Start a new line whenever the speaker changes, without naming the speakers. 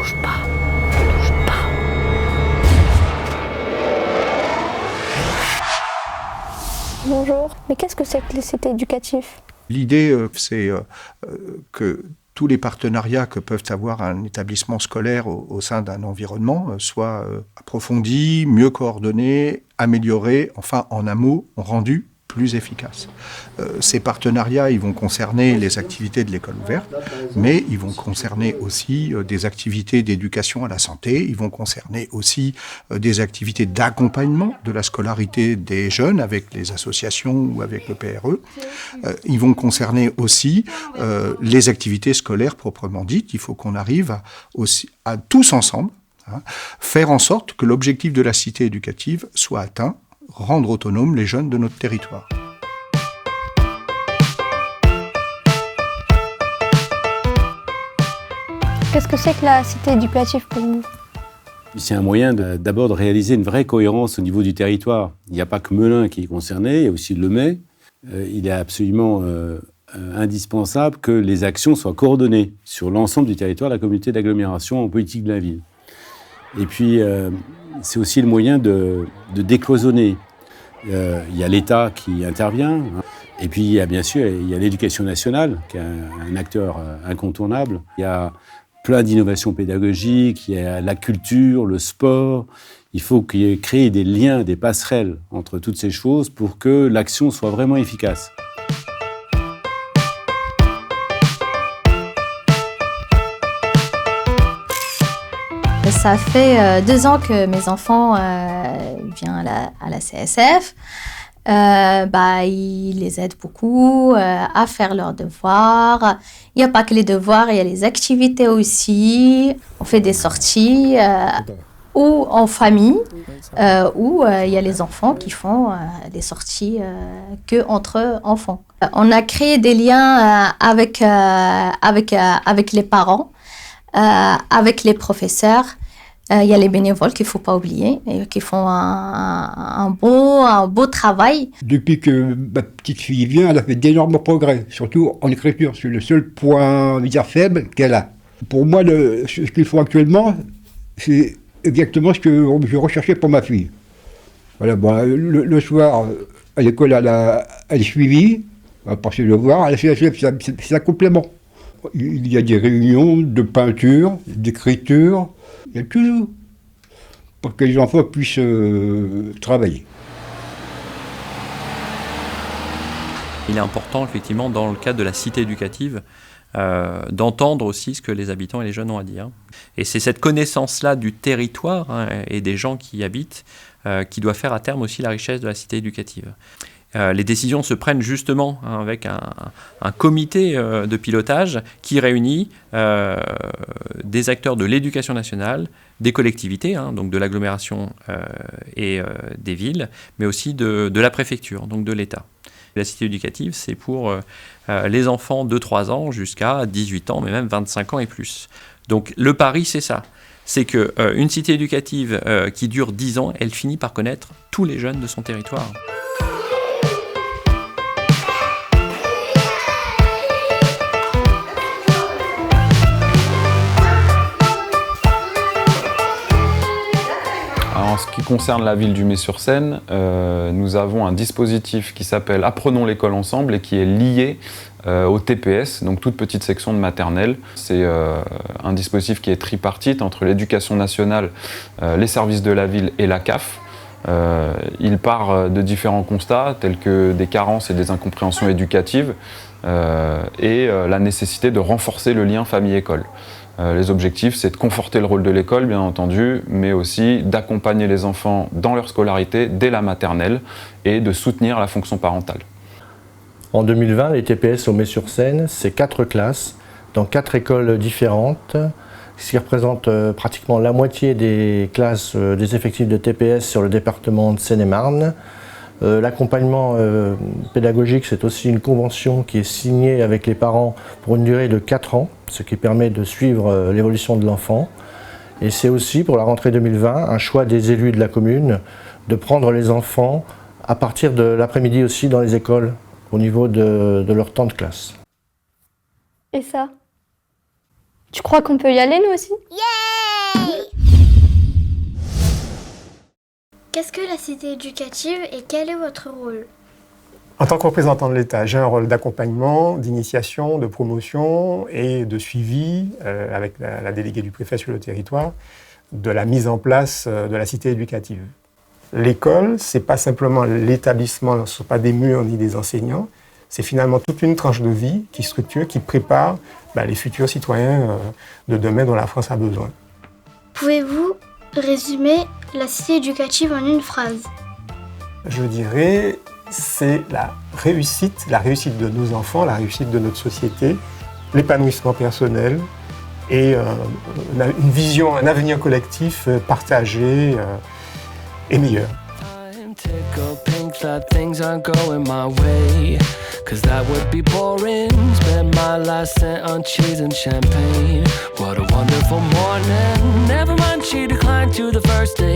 touche pas. Ne touche pas.
Bonjour, mais qu'est-ce que c'est que les cités éducatives ?
L'idée, c'est que tous les partenariats que peuvent avoir un établissement scolaire au sein d'un environnement soient approfondis, mieux coordonnés, améliorés, enfin, en un mot, rendus plus efficaces. Ces partenariats, ils vont concerner les activités de l'école ouverte, mais ils vont concerner aussi des activités d'éducation à la santé, ils vont concerner aussi des activités d'accompagnement de la scolarité des jeunes avec les associations ou avec le PRE. Ils vont concerner aussi les activités scolaires proprement dites. Il faut qu'on arrive à tous ensemble faire en sorte que l'objectif de la cité éducative soit atteint, rendre autonomes les jeunes de notre territoire.
Qu'est-ce que c'est que la cité éducative pour vous ?
C'est un moyen d'abord de réaliser une vraie cohérence au niveau du territoire. Il n'y a pas que Melun qui est concerné, il y a aussi Lemay. Il est absolument indispensable que les actions soient coordonnées sur l'ensemble du territoire de la communauté d'agglomération en politique de la ville. Et puis, c'est aussi le moyen de décloisonner. Il y a l'État qui intervient. Et puis, il y a l'éducation nationale, qui est un acteur incontournable. Il y a plein d'innovations pédagogiques, il y a la culture, le sport. Il faut qu'il y ait créé des liens, des passerelles entre toutes ces choses pour que l'action soit vraiment efficace.
Ça fait 2 ans que mes enfants viennent à la CSF. Ils les aident beaucoup à faire leurs devoirs. Il n'y a pas que les devoirs, il y a les activités aussi. On fait des sorties ou en famille, où il y a les enfants qui font des sorties que entre enfants. On a créé des liens avec les parents, avec les professeurs. Il y a les bénévoles qu'il ne faut pas oublier, et qui font un beau travail.
Depuis que ma petite fille vient, elle a fait d'énormes progrès, surtout en écriture. C'est le seul point faible qu'elle a. Pour moi, ce qu'ils font actuellement, c'est exactement ce que je recherchais pour ma fille. Voilà, le soir, à l'école, elle est suivie, elle a passé le devoir, c'est un complément. Il y a des réunions de peinture, d'écriture, il y a tout pour que les enfants puissent travailler.
Il est important, effectivement, dans le cadre de la cité éducative, d'entendre aussi ce que les habitants et les jeunes ont à dire. Et c'est cette connaissance-là du territoire et des gens qui y habitent qui doit faire à terme aussi la richesse de la cité éducative. Les décisions se prennent justement avec un comité de pilotage qui réunit des acteurs de l'éducation nationale, des collectivités, donc de l'agglomération et des villes, mais aussi de la préfecture, donc de l'État. La cité éducative, c'est pour les enfants de 3 ans jusqu'à 18 ans, mais même 25 ans et plus. Donc le pari, c'est ça. C'est qu'une cité éducative qui dure 10 ans, elle finit par connaître tous les jeunes de son territoire.
En ce qui concerne la ville du Mez-sur-Seine, nous avons un dispositif qui s'appelle Apprenons l'école ensemble et qui est lié au TPS, donc toute petite section de maternelle. C'est un dispositif qui est tripartite entre l'éducation nationale, les services de la ville et la CAF. Il part de différents constats tels que des carences et des incompréhensions éducatives et la nécessité de renforcer le lien famille-école. Les objectifs, c'est de conforter le rôle de l'école, bien entendu, mais aussi d'accompagner les enfants dans leur scolarité dès la maternelle et de soutenir la fonction parentale.
En 2020, les TPS au Mez-sur-Seine, c'est 4 classes dans 4 écoles différentes, ce qui représente pratiquement la moitié des classes des effectifs de TPS sur le département de Seine-et-Marne. L'accompagnement pédagogique, c'est aussi une convention qui est signée avec les parents pour une durée de 4 ans, ce qui permet de suivre l'évolution de l'enfant. Et c'est aussi, pour la rentrée 2020, un choix des élus de la commune de prendre les enfants à partir de l'après-midi aussi dans les écoles, au niveau de leur temps de classe.
Et ça ? Tu crois qu'on peut y aller, nous aussi?
Qu'est-ce que la cité éducative et quel est votre rôle?
En tant que représentant de l'État, j'ai un rôle d'accompagnement, d'initiation, de promotion et de suivi avec la déléguée du préfet sur le territoire de la mise en place de la cité éducative. L'école, ce n'est pas simplement l'établissement, ce ne sont pas des murs ni des enseignants, c'est finalement toute une tranche de vie qui structure, qui prépare les futurs citoyens de demain dont la France a besoin.
Pouvez-vous résumer la cité éducative en une phrase?
Je dirais, c'est la réussite de nos enfants, la réussite de notre société, l'épanouissement personnel et une vision, un avenir collectif partagé et meilleur.
Tickle pink that things aren't going my way, 'cause that would be boring. Spend my last cent on cheese and champagne. What a wonderful morning. Never mind, she declined to the first date.